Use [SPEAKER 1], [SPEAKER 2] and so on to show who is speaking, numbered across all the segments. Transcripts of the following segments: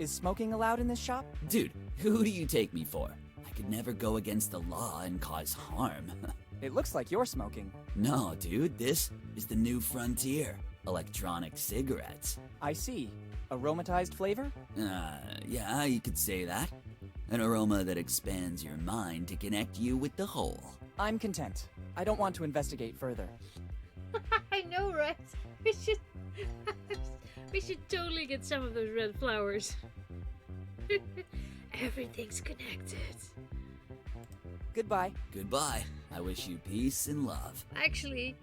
[SPEAKER 1] Is smoking allowed in this shop?
[SPEAKER 2] Dude, who do you take me for? I could never go against the law and cause harm.
[SPEAKER 1] It looks like you're smoking.
[SPEAKER 2] No, dude, this is the new frontier. Electronic cigarettes.
[SPEAKER 1] I see. Aromatized flavor?
[SPEAKER 2] Yeah, you could say that. An aroma that expands your mind to connect you with the whole.
[SPEAKER 1] I'm content. I don't want to investigate further.
[SPEAKER 3] I know, right? We should... we should totally get some of those red flowers. Everything's connected.
[SPEAKER 1] Goodbye.
[SPEAKER 2] Goodbye. I wish you peace and love.
[SPEAKER 3] Actually,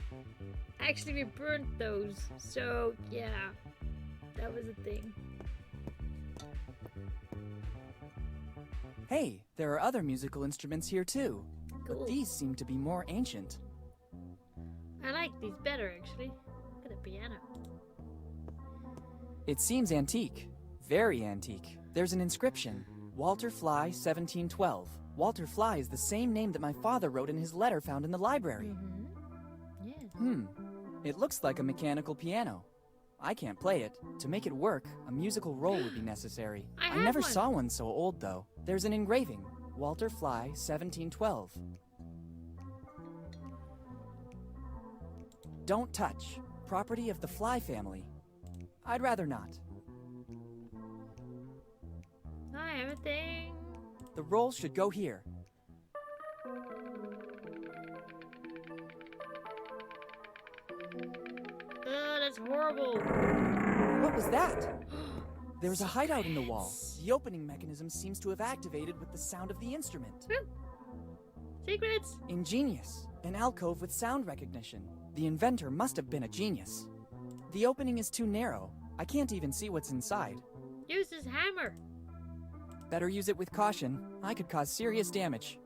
[SPEAKER 3] we burnt those. So, yeah. That was a thing.
[SPEAKER 1] Hey, there are other musical instruments here too.
[SPEAKER 3] Cool.
[SPEAKER 1] But these seem to be more ancient.
[SPEAKER 3] I like these better, actually. Look at the piano.
[SPEAKER 1] It seems antique. Very antique. There's an inscription. Walter Fly, 1712. Walter Fly is the same name that my father wrote in his letter found in the library.
[SPEAKER 3] Yeah.
[SPEAKER 1] It looks like a mechanical piano. I can't play it. To make it work, a musical roll would be necessary.
[SPEAKER 3] I
[SPEAKER 1] I never
[SPEAKER 3] have one.
[SPEAKER 1] saw one so old, though. There's an engraving. Walter Fly, 1712. Don't touch. Property of the Fly family. I'd rather not.
[SPEAKER 3] I have a thing.
[SPEAKER 1] The roll should go here.
[SPEAKER 3] That's horrible.
[SPEAKER 1] What was that? There's a hideout in the wall. The opening mechanism seems to have activated with the sound of the instrument.
[SPEAKER 3] Woo. Secrets.
[SPEAKER 1] Ingenious. An alcove with sound recognition. The inventor must have been a genius. The opening is too narrow. I can't even see what's inside.
[SPEAKER 3] Use this hammer.
[SPEAKER 1] Better use it with caution. I could cause serious damage.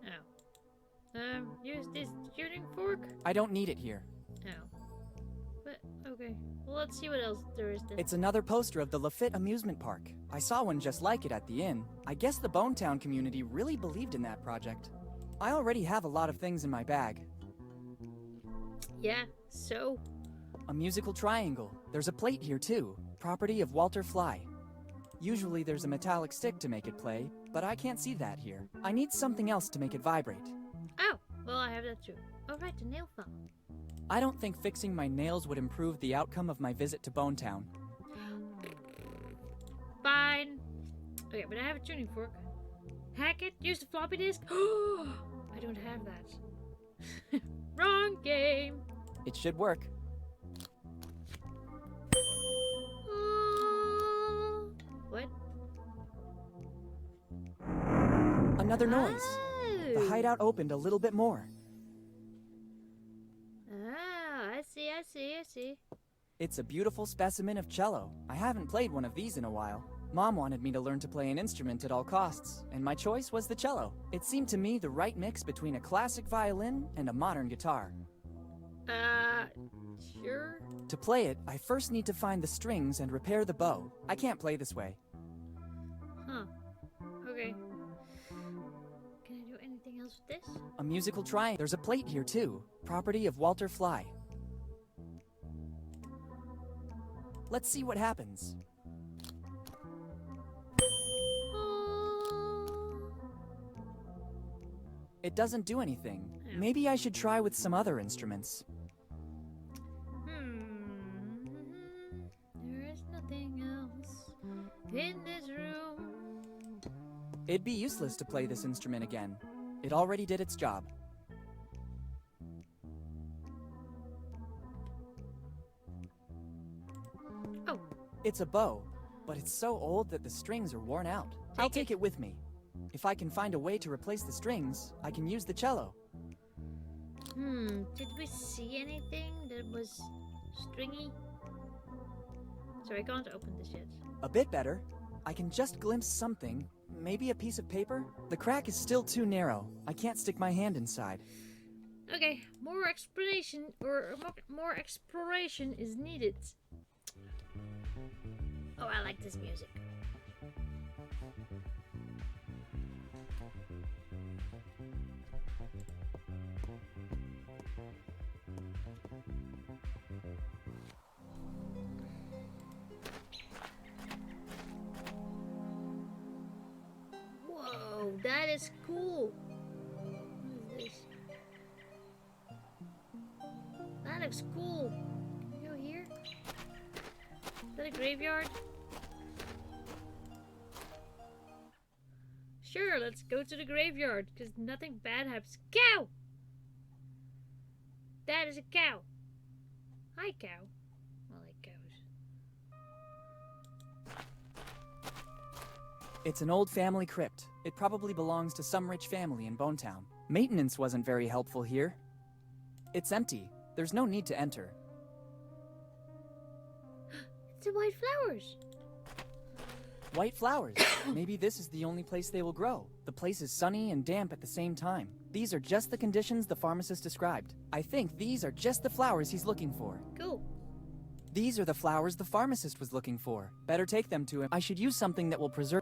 [SPEAKER 3] Oh. Use this tuning fork.
[SPEAKER 1] I don't need it here.
[SPEAKER 3] Oh. But, okay. Well, let's see what else there is then.
[SPEAKER 1] It's another poster of the Lafitte amusement park. I saw one just like it at the inn. I guess the Bonetown community really believed in that project. I already have a lot of things in my bag.
[SPEAKER 3] Yeah, so?
[SPEAKER 1] A musical triangle. There's a plate here too. Property of Walter Fly. Usually there's a metallic stick to make it play, but I can't see that here. I need something else to make it vibrate.
[SPEAKER 3] Oh, well, I have that too. Oh, right, the nail file.
[SPEAKER 1] I don't think fixing my nails would improve the outcome of my visit to Bonetown.
[SPEAKER 3] Fine. Okay, but I have a tuning fork. Hack it, use the floppy disk. I don't have that. Wrong game.
[SPEAKER 1] It should work.
[SPEAKER 3] What?
[SPEAKER 1] Another noise.
[SPEAKER 3] Oh.
[SPEAKER 1] The hideout opened a little bit more.
[SPEAKER 3] Ah, I see.
[SPEAKER 1] It's a beautiful specimen of cello. I haven't played one of these in a while. Mom wanted me to learn to play an instrument at all costs, and my choice was the cello. It seemed to me the right mix between a classic violin and a modern guitar.
[SPEAKER 3] Sure.
[SPEAKER 1] To play it, I first need to find the strings and repair the bow. I can't play this way.
[SPEAKER 3] Huh. Okay. Can I do anything else with this?
[SPEAKER 1] A musical triangle. There's a plate here too. Property of Walter Fly. Let's see what happens. It doesn't do anything.
[SPEAKER 3] Yeah.
[SPEAKER 1] Maybe I should try with some other instruments.
[SPEAKER 3] There is nothing else in this room.
[SPEAKER 1] It'd be useless to play this instrument again. It already did its job.
[SPEAKER 3] Oh,
[SPEAKER 1] It's a bow, but it's so old that the strings are worn out. I'll take it with me. If I can find a way to replace the strings, I can use the cello.
[SPEAKER 3] did we see anything that was stringy? So I can't open this yet.
[SPEAKER 1] A bit better. I can just glimpse something. Maybe a piece of paper? The crack is still too narrow. I can't stick my hand inside.
[SPEAKER 3] Okay, more explanation or more exploration is needed. Oh, I like this music. that is cool. What is this? That looks cool. Can you go here? Is that a graveyard? Sure, let's go to the graveyard, because nothing bad happens. Cow! That is a cow. Hi, cow. I like cows.
[SPEAKER 1] It's an old family crypt. It probably belongs to some rich family in Bonetown. Maintenance wasn't very helpful here. It's empty. There's no need to enter.
[SPEAKER 3] It's the white flowers.
[SPEAKER 1] White flowers. Maybe this is the only place they will grow. The place is sunny and damp at the same time. These are just the conditions the pharmacist described. I think these are just the flowers he's looking for.
[SPEAKER 3] Cool.
[SPEAKER 1] These are the flowers the pharmacist was looking for. Better take them to him. I should use something that will preserve...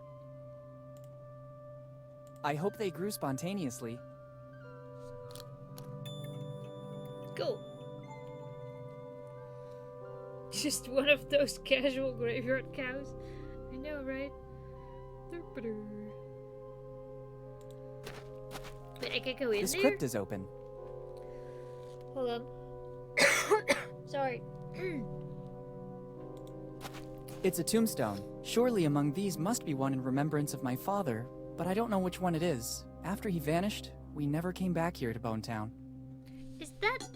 [SPEAKER 1] I hope they grew spontaneously.
[SPEAKER 3] Cool. Just one of those casual graveyard cows. I know, right? Wait, I can go in
[SPEAKER 1] This
[SPEAKER 3] there?
[SPEAKER 1] crypt is open.
[SPEAKER 3] Hold on. Sorry.
[SPEAKER 1] It's a tombstone. Surely among these must be one in remembrance of my father, but I don't know which one it is. After he vanished, we never came back here to Bonetown.
[SPEAKER 3] Is that...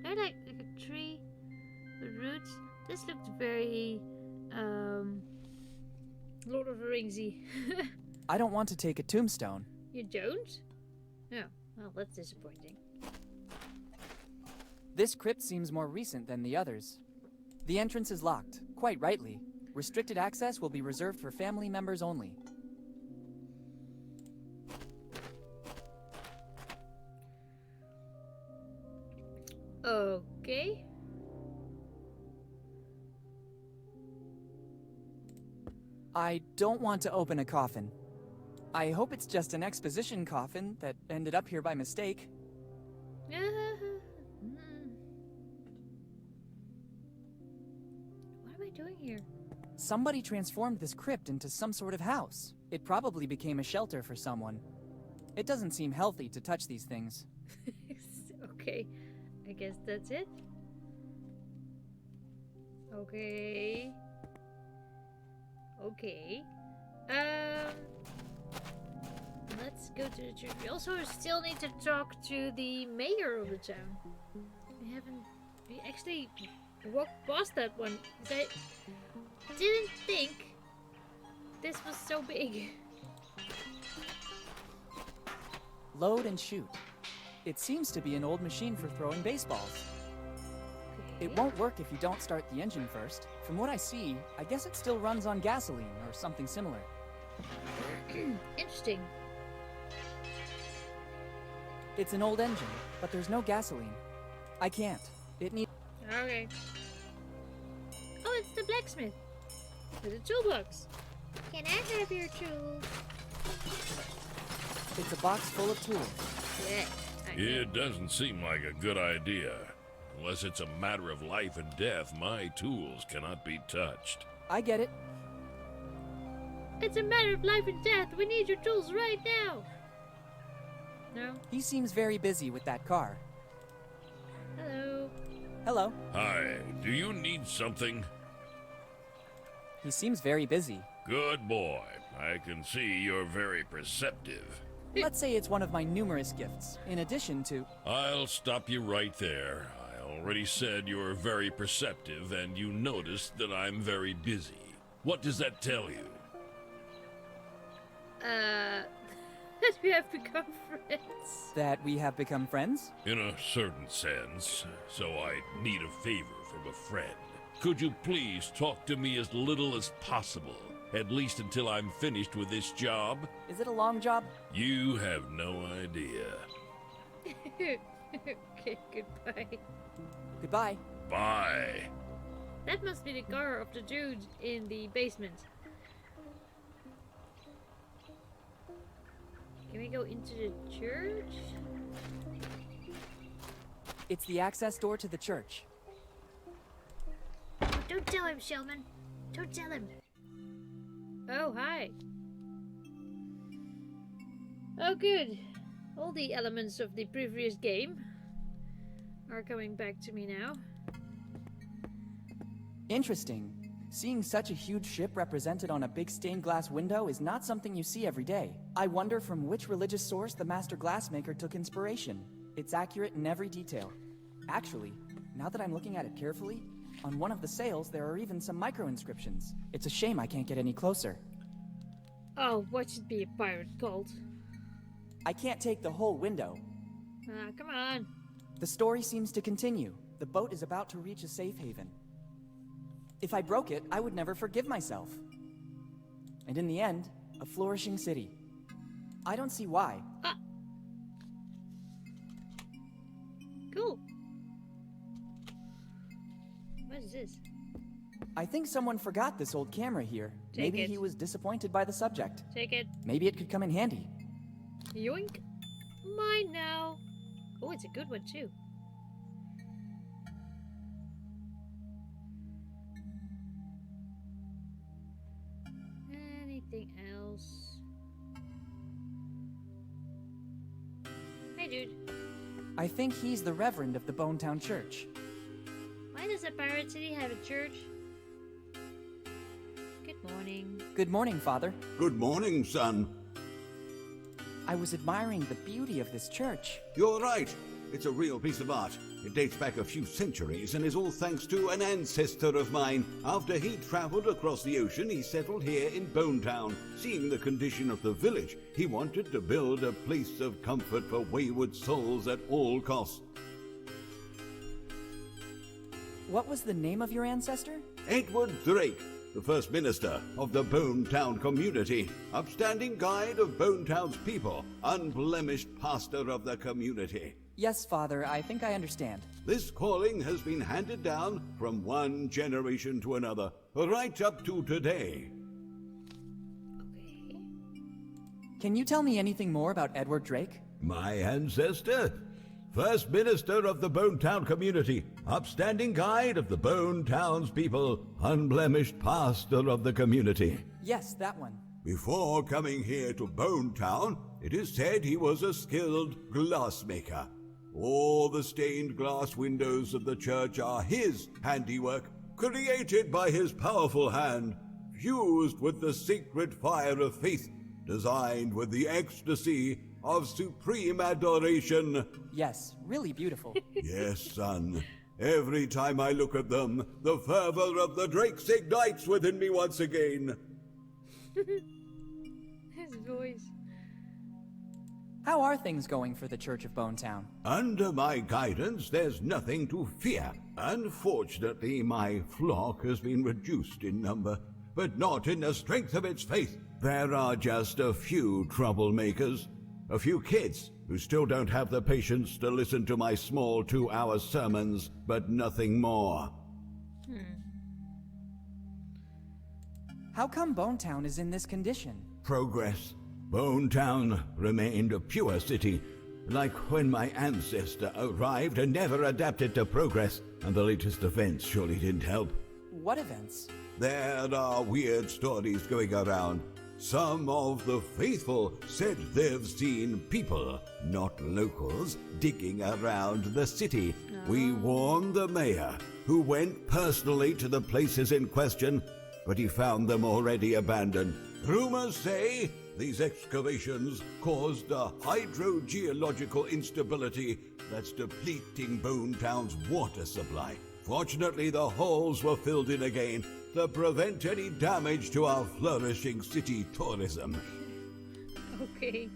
[SPEAKER 3] like a tree with roots? This looked very, Lord of the Ringsy.
[SPEAKER 1] I don't want to take a tombstone.
[SPEAKER 3] You don't? No. Well, that's disappointing.
[SPEAKER 1] This crypt seems more recent than the others. The entrance is locked, quite rightly. Restricted access will be reserved for family members only.
[SPEAKER 3] Okay.
[SPEAKER 1] I don't want to open a coffin. I hope it's just an exposition coffin that ended up here by mistake.
[SPEAKER 3] What am I doing here?
[SPEAKER 1] Somebody transformed this crypt into some sort of house. It probably became a shelter for someone. It doesn't seem healthy to touch these things.
[SPEAKER 3] Okay. I guess that's it. Okay. Okay. Let's go to the church. We also still need to talk to the mayor of the town. We actually walked past that one. I didn't think this was so big.
[SPEAKER 1] Load and shoot. It seems to be an old machine for throwing baseballs.
[SPEAKER 3] Okay.
[SPEAKER 1] It won't work if you don't start the engine first. From what I see, I guess it still runs on gasoline or something similar.
[SPEAKER 3] Interesting.
[SPEAKER 1] It's an old engine, but there's no gasoline. I can't. It needs...
[SPEAKER 3] Okay. Oh, it's the blacksmith. With a toolbox. Can I have your tools?
[SPEAKER 1] It's a box full of tools.
[SPEAKER 3] Yeah.
[SPEAKER 4] It doesn't seem like a good idea. Unless it's a matter of life and death, my tools cannot be touched.
[SPEAKER 1] I get it.
[SPEAKER 3] It's a matter of life and death. We need your tools right now. No?
[SPEAKER 1] He seems very busy with that car.
[SPEAKER 3] Hello.
[SPEAKER 1] Hello.
[SPEAKER 4] Hi, do you need something?
[SPEAKER 1] He seems very busy.
[SPEAKER 4] Good boy. I can see you're very perceptive.
[SPEAKER 1] Let's say it's one of my numerous gifts, in addition to...
[SPEAKER 4] I'll stop you right there. I already said you're very perceptive, and you noticed that I'm very busy. What does that tell you?
[SPEAKER 3] That we have become friends.
[SPEAKER 1] That we have become friends?
[SPEAKER 4] In a certain sense. So I need a favor from a friend. Could you please talk to me as little as possible? At least until I'm finished with this job?
[SPEAKER 1] Is it a long job?
[SPEAKER 4] You have no idea.
[SPEAKER 3] Okay, goodbye.
[SPEAKER 1] Goodbye.
[SPEAKER 4] Bye.
[SPEAKER 3] That must be the car of the dude in the basement. Can we go into the church?
[SPEAKER 1] It's the access door to the church.
[SPEAKER 3] Oh, don't tell him, Shellman. Don't tell him. Oh, hi. Oh, good. All the elements of the previous game are coming back to me now.
[SPEAKER 1] Interesting. Seeing such a huge ship represented on a big stained glass window is not something you see every day. I wonder from which religious source the master glassmaker took inspiration. It's accurate in every detail. Actually, now that I'm looking at it carefully, on one of the sails there are even some micro-inscriptions. It's a shame I can't get any closer.
[SPEAKER 3] Oh, what should be a pirate called?
[SPEAKER 1] I can't take the whole window.
[SPEAKER 3] Ah, come on.
[SPEAKER 1] The story seems to continue. The boat is about to reach a safe haven. If I broke it, I would never forgive myself. And in the end, a flourishing city. I don't see why.
[SPEAKER 3] Ah. Cool. What is this?
[SPEAKER 1] I think someone forgot this old camera here.
[SPEAKER 3] Take
[SPEAKER 1] Maybe
[SPEAKER 3] it.
[SPEAKER 1] he was disappointed by the subject.
[SPEAKER 3] Take it.
[SPEAKER 1] Maybe it could come in handy.
[SPEAKER 3] Yoink. Mine now. Oh, it's a good one too. Anything else? Hey, dude.
[SPEAKER 1] I think he's the reverend of the Bonetown Church.
[SPEAKER 3] Why does a pirate city have a church? Good morning.
[SPEAKER 1] Good morning, Father.
[SPEAKER 5] Good morning, son.
[SPEAKER 1] I was admiring the beauty of this church.
[SPEAKER 5] You're right. It's a real piece of art. It dates back a few centuries and is all thanks to an ancestor of mine. After he traveled across the ocean, he settled here in Bonetown. Seeing the condition of the village, he wanted to build a place of comfort for wayward souls at all costs.
[SPEAKER 1] What was the name of your ancestor?
[SPEAKER 5] Edward Drake, the first minister of the Bonetown community, upstanding guide of Bonetown's people, unblemished pastor of the community.
[SPEAKER 1] Yes, Father, I think I understand.
[SPEAKER 5] This calling has been handed down from one generation to another, right up to today.
[SPEAKER 3] Okay.
[SPEAKER 1] Can you tell me anything more about Edward Drake?
[SPEAKER 5] My ancestor, first minister of the Bonetown community, upstanding guide of the Bonetown's people, unblemished pastor of the community.
[SPEAKER 1] Yes, that one.
[SPEAKER 5] Before coming here to Bonetown, it is said he was a skilled glassmaker. All the stained glass windows of the church are his handiwork, created by his powerful hand, fused with the sacred fire of faith, designed with the ecstasy of supreme adoration.
[SPEAKER 1] Yes, really beautiful.
[SPEAKER 5] Yes, son. Every time I look at them, the fervor of the Drakes ignites within me once again.
[SPEAKER 3] His voice.
[SPEAKER 1] How are things going for the Church of Bonetown?
[SPEAKER 5] Under my guidance, there's nothing to fear. Unfortunately, my flock has been reduced in number, but not in the strength of its faith. There are just a few troublemakers, a few kids who still don't have the patience to listen to my small 2-hour sermons, but nothing more.
[SPEAKER 1] How come Bonetown is in this condition?
[SPEAKER 5] Progress. Bonetown remained a pure city, like when my ancestor arrived and never adapted to progress, and the latest events surely didn't help.
[SPEAKER 1] What events?
[SPEAKER 5] There are weird stories going around. Some of the faithful said they've seen people, not locals, digging around the city. We warned the mayor, who went personally to the places in question, but he found them already abandoned. Rumors say these excavations caused a hydrogeological instability that's depleting Bonetown's water supply. Fortunately, the holes were filled in again to prevent any damage to our flourishing city tourism.
[SPEAKER 3] Okay.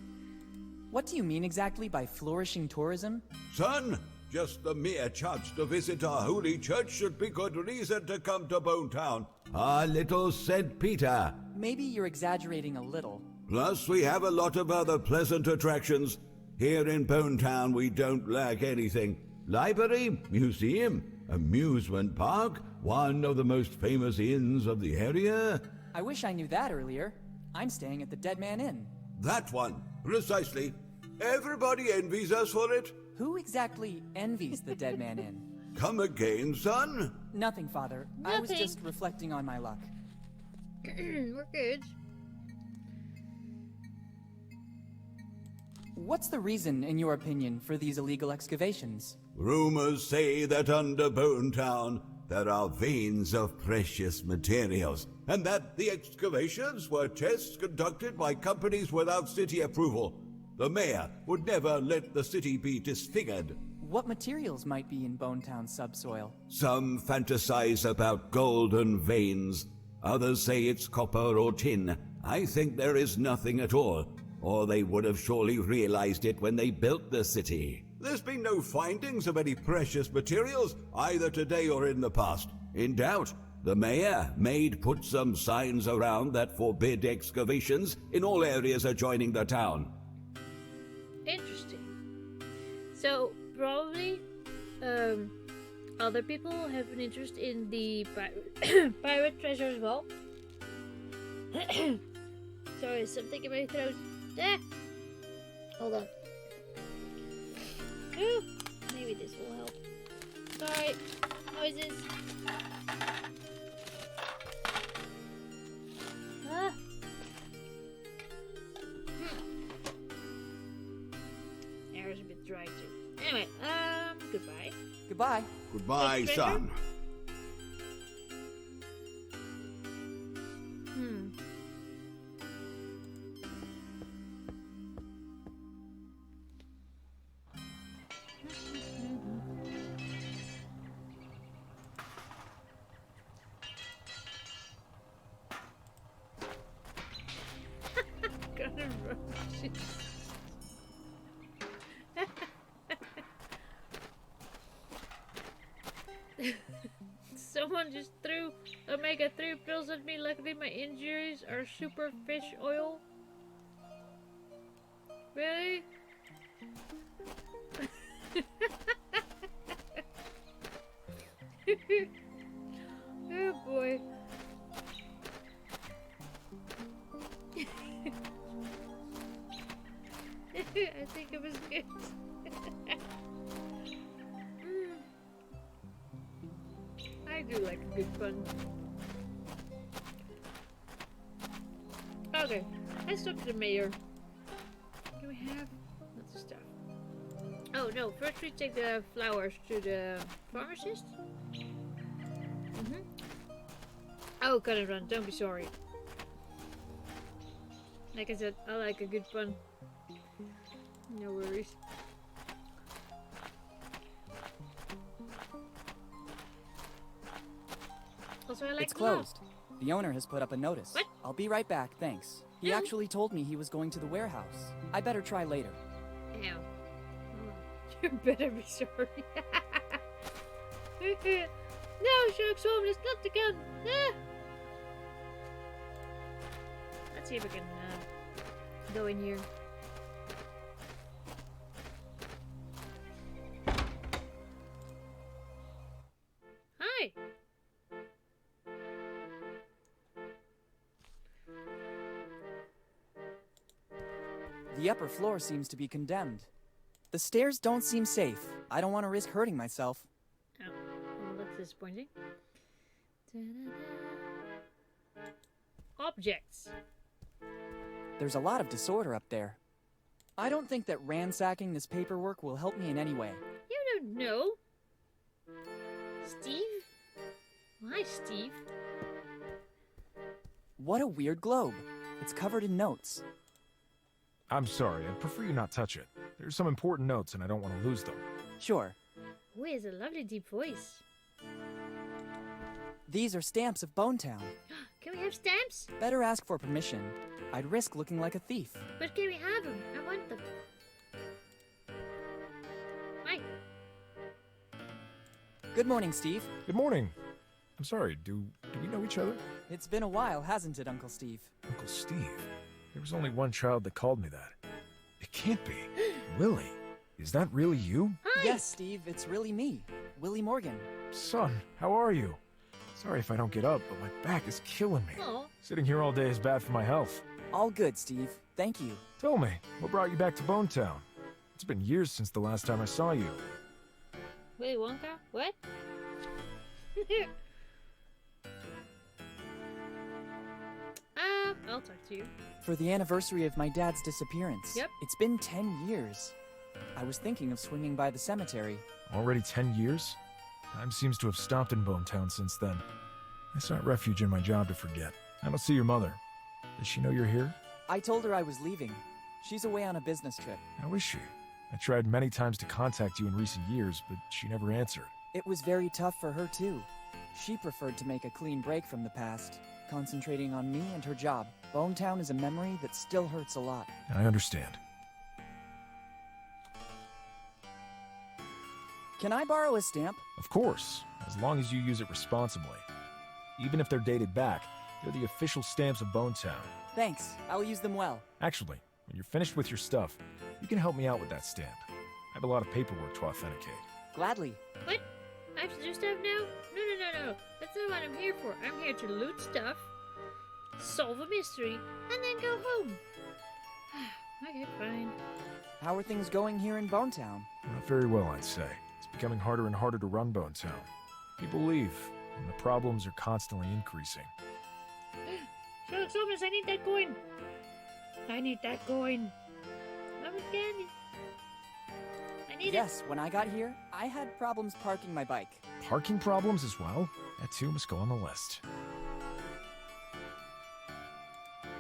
[SPEAKER 1] What do you mean exactly by flourishing tourism?
[SPEAKER 5] Son, just the mere chance to visit our holy church should be good reason to come to Bonetown, our little St. Peter.
[SPEAKER 1] Maybe you're exaggerating a little.
[SPEAKER 5] Plus, we have a lot of other pleasant attractions. Here in Bonetown, we don't lack anything. Library, museum, amusement park, one of the most famous inns of the area.
[SPEAKER 1] I wish I knew that earlier. I'm staying at the Dead Man Inn.
[SPEAKER 5] That one, precisely. Everybody envies us for it.
[SPEAKER 1] Who exactly envies the Dead Man Inn?
[SPEAKER 5] Come again, son?
[SPEAKER 1] Nothing, Father. I was
[SPEAKER 3] Nothing.
[SPEAKER 1] just reflecting on my luck.
[SPEAKER 3] We're good.
[SPEAKER 1] What's the reason, in your opinion, for these illegal excavations?
[SPEAKER 5] Rumors say that under Bone Town there are veins of precious materials, and that the excavations were tests conducted by companies without city approval. The mayor would never let the city be disfigured.
[SPEAKER 1] What materials might be in Bonetown's subsoil?
[SPEAKER 5] Some fantasize about golden veins. Others say it's copper or tin. I think there is nothing at all, or they would have surely realized it when they built the city. There's been no findings of any precious materials, either today or in the past. In doubt, the mayor may put some signs around that forbid excavations in all areas adjoining the town.
[SPEAKER 3] Interesting. So, probably, other people have an interest in the pirate treasure as well. Sorry, something in my throat. Ah! Hold on. Ooh, maybe this will help. Sorry, noises. Ah. Air's a bit dry too. Anyway, goodbye.
[SPEAKER 1] Goodbye.
[SPEAKER 5] Goodbye,
[SPEAKER 3] Treasure?
[SPEAKER 5] son.
[SPEAKER 3] Gonna run. Someone just threw omega-3 pills at me. Luckily my injuries are super fish oil. Really? Oh boy. I think it was good. I do like a good pun. Okay, let's talk to the mayor. Can we have lots of stuff? Oh no, first we take the flowers to the pharmacist. Oh, cut and run, don't be sorry. Like I said, I like a good pun. No worries. Also, I like
[SPEAKER 1] It's
[SPEAKER 3] gloves.
[SPEAKER 1] closed. The owner has put up a notice.
[SPEAKER 3] What?
[SPEAKER 1] I'll be right back, thanks. He
[SPEAKER 3] Yeah.
[SPEAKER 1] actually told me he was going to the warehouse. I better try later.
[SPEAKER 3] Ow. Oh, you better be sorry. No, Shark's home, let's not the gun. Ah. Let's see if I can go in here. Hi.
[SPEAKER 1] The upper floor seems to be condemned. The stairs don't seem safe. I don't want to risk hurting myself.
[SPEAKER 3] Oh, well, that's disappointing. Objects.
[SPEAKER 1] There's a lot of disorder up there. I don't think that ransacking this paperwork will help me in any way.
[SPEAKER 3] You don't know. Steve? Why, Steve?
[SPEAKER 1] What a weird globe. It's covered in notes.
[SPEAKER 6] I'm sorry, I'd prefer you not touch it. There's some important notes and I don't want to lose them.
[SPEAKER 1] Sure.
[SPEAKER 3] Oh, he has a lovely deep voice.
[SPEAKER 1] These are stamps of Bonetown.
[SPEAKER 3] Can we have stamps?
[SPEAKER 1] Better ask for permission. I'd risk looking like a thief.
[SPEAKER 3] But can we have them? I want them. Hi.
[SPEAKER 1] Good morning, Steve.
[SPEAKER 6] Good morning. I'm sorry, do we know each other?
[SPEAKER 1] It's been a while, hasn't it, Uncle Steve?
[SPEAKER 6] Uncle Steve. There was only one child that called me that. It can't be. Willy. Is that really you?
[SPEAKER 3] Hi.
[SPEAKER 1] Yes, Steve, it's really me, Willy Morgan.
[SPEAKER 6] Son, how are you? Sorry if I don't get up, but my back is killing me.
[SPEAKER 3] Aw.
[SPEAKER 6] Sitting here all day is bad for my health.
[SPEAKER 1] All good, Steve. Thank you.
[SPEAKER 6] Tell me, what brought you back to Bonetown? It's been years since the last time I saw you.
[SPEAKER 3] Willy Wonka? What? I'll talk to you.
[SPEAKER 1] For the anniversary of my dad's disappearance.
[SPEAKER 3] Yep.
[SPEAKER 1] It's been 10 years. I was thinking of swinging by the cemetery.
[SPEAKER 6] Already 10 years? Time seems to have stopped in Bone Town since then. I sought refuge in my job to forget. I don't see your mother. Does she know you're here?
[SPEAKER 1] I told her I was leaving. She's away on a business trip.
[SPEAKER 6] How is she? I tried many times to contact you in recent years, but she never answered.
[SPEAKER 1] It was very tough for her, too. She preferred to make a clean break from the past, concentrating on me and her job. Bone Town is a memory that still hurts a lot.
[SPEAKER 6] I understand.
[SPEAKER 1] Can I borrow a stamp?
[SPEAKER 6] Of course, as long as you use it responsibly. Even if they're dated back, they're the official stamps of Bone Town.
[SPEAKER 1] Thanks. I'll use them well.
[SPEAKER 6] Actually, when you're finished with your stuff, you can help me out with that stamp. I have a lot of paperwork to authenticate.
[SPEAKER 1] Gladly.
[SPEAKER 3] What? I have to do stuff now? No. That's not what I'm here for. I'm here to loot stuff, solve a mystery, and then go home. Okay, fine.
[SPEAKER 1] How are things going here in Bone Town?
[SPEAKER 6] Not very well, I'd say. It's becoming harder and harder to run Bone Town. People leave, and the problems are constantly increasing.
[SPEAKER 3] Sherlock Holmes, I need that coin. I need that coin. Mama Candy. I need it.
[SPEAKER 1] Yes, when I got here, I had problems parking my bike.
[SPEAKER 6] Parking problems as well? That too must go on the list.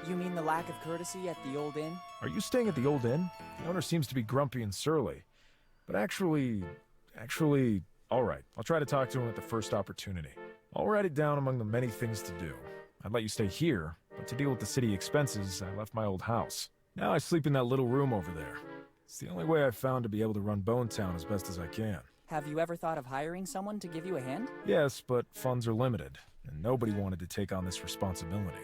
[SPEAKER 1] You mean the lack of courtesy at the old inn?
[SPEAKER 6] Are you staying at the old inn? The owner seems to be grumpy and surly. But actually, all right. I'll try to talk to him at the first opportunity. I'll write it down among the many things to do. I'd let you stay here, but to deal with the city expenses, I left my old house. Now I sleep in that little room over there. It's the only way I've found to be able to run Bone Town as best as I can.
[SPEAKER 1] Have you ever thought of hiring someone to give you a hand?
[SPEAKER 6] Yes, but funds are limited, and nobody wanted to take on this responsibility.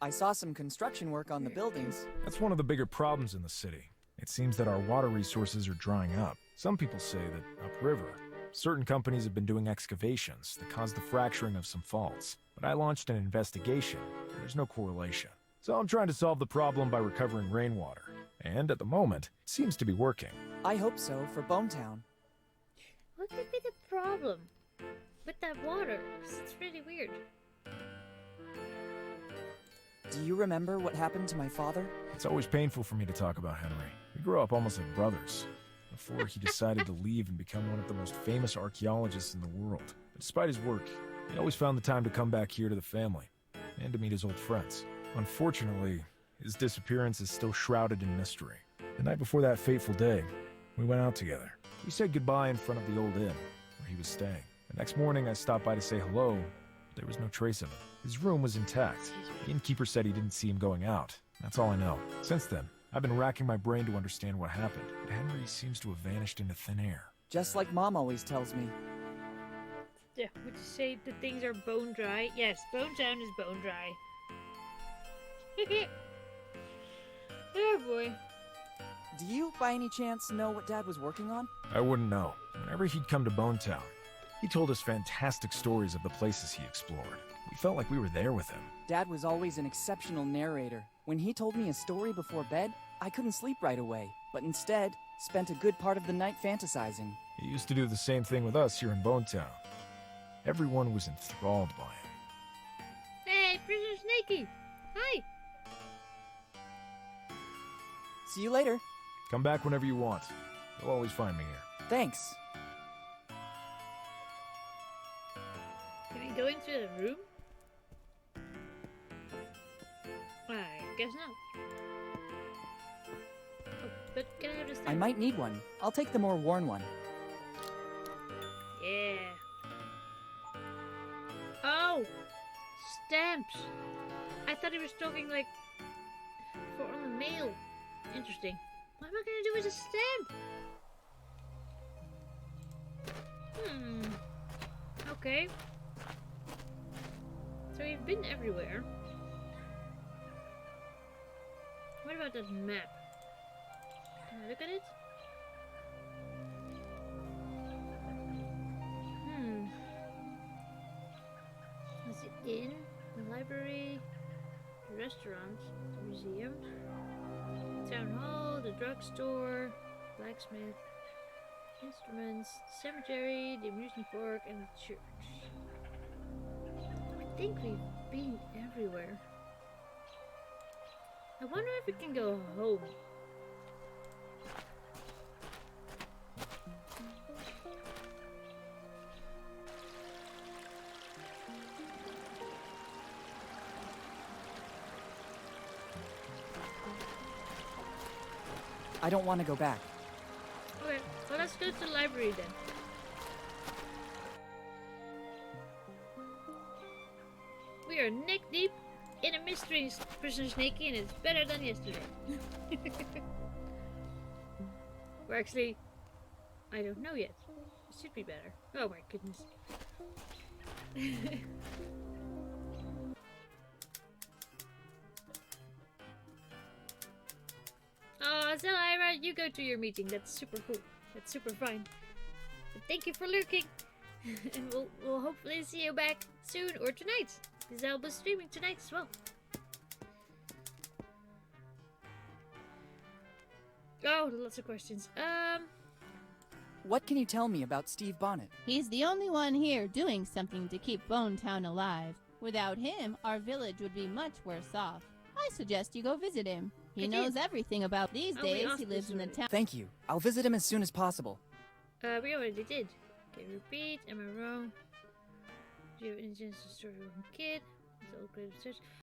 [SPEAKER 1] I saw some construction work on the buildings.
[SPEAKER 6] That's one of the bigger problems in the city. It seems that our water resources are drying up. Some people say that upriver, certain companies have been doing excavations that caused the fracturing of some faults. But I launched an investigation, and there's no correlation. So I'm trying to solve the problem by recovering rainwater. And at the moment, it seems to be working.
[SPEAKER 1] I hope so for Bone Town.
[SPEAKER 3] What could be the problem with that water? 'Cause it's really weird.
[SPEAKER 1] Do you remember what happened to my father?
[SPEAKER 6] It's always painful for me to talk about Henry. We grew up almost like brothers, before he decided to leave and become one of the most famous archaeologists in the world. But despite his work, he always found the time to come back here to the family, and to meet his old friends. Unfortunately, his disappearance is still shrouded in mystery. The night before that fateful day, we went out together. We said goodbye in front of the old inn, where he was staying. The next morning, I stopped by to say hello, but there was no trace of him. His room was intact. The innkeeper said he didn't see him going out. That's all I know. Since then, I've been racking my brain to understand what happened, but Henry seems to have vanished into thin air.
[SPEAKER 1] Just like Mom always tells me.
[SPEAKER 3] Yeah, would you say that things are bone dry? Yes, Bone Town is bone dry. Oh boy.
[SPEAKER 1] Do you, by any chance, know what Dad was working on?
[SPEAKER 6] I wouldn't know. Whenever he'd come to Bone Town, he told us fantastic stories of the places he explored. We felt like we were there with him.
[SPEAKER 1] Dad was always an exceptional narrator. When he told me a story before bed, I couldn't sleep right away, but instead spent a good part of the night fantasizing.
[SPEAKER 6] He used to do the same thing with us here in Bone Town. Everyone was enthralled by him.
[SPEAKER 3] Hey, Prisoner Snakey! Hi!
[SPEAKER 1] See you later.
[SPEAKER 6] Come back whenever you want. You'll always find me here.
[SPEAKER 1] Thanks.
[SPEAKER 3] Can I go into the room? I guess not. Oh, but can I have this
[SPEAKER 1] I
[SPEAKER 3] thing?
[SPEAKER 1] might need one. I'll take the more worn one.
[SPEAKER 3] Yeah. Oh! Stamps! I thought he was talking like for on the mail. Interesting. What am I gonna do with a stamp? Okay. So we've been everywhere. What about that map? Can I look at it? That's the inn, the library, the restaurant, the museum, the town hall, the drugstore, blacksmith, instruments, cemetery, the amusement park, and the church. I think we've being everywhere. I wonder if we can go home.
[SPEAKER 1] I don't want to go back.
[SPEAKER 3] Okay, well let's go to the library then. We are neck deep in a mystery prisoner snaky, and it's better than yesterday. Or actually, I don't know yet. It should be better. Oh my goodness. Oh, Zelira, you go to your meeting. That's super cool. That's super fine. But thank you for lurking. And we'll hopefully see you back soon or tonight. Because I'll be streaming tonight as well. Oh, lots of questions.
[SPEAKER 1] What can you tell me about Steve Bonnet?
[SPEAKER 7] He's the only one here doing something to keep Bone Town alive. Without him, our village would be much worse off. I suggest you go visit him. He knows everything about these
[SPEAKER 3] Oh, we
[SPEAKER 7] days.
[SPEAKER 3] asked
[SPEAKER 7] He lives
[SPEAKER 3] this
[SPEAKER 7] in the
[SPEAKER 3] already.
[SPEAKER 7] town.
[SPEAKER 1] Thank you. I'll visit him as soon as possible.
[SPEAKER 3] We already did. Okay, repeat. Am I wrong? Do you have any chance to start a kid? It's all great research.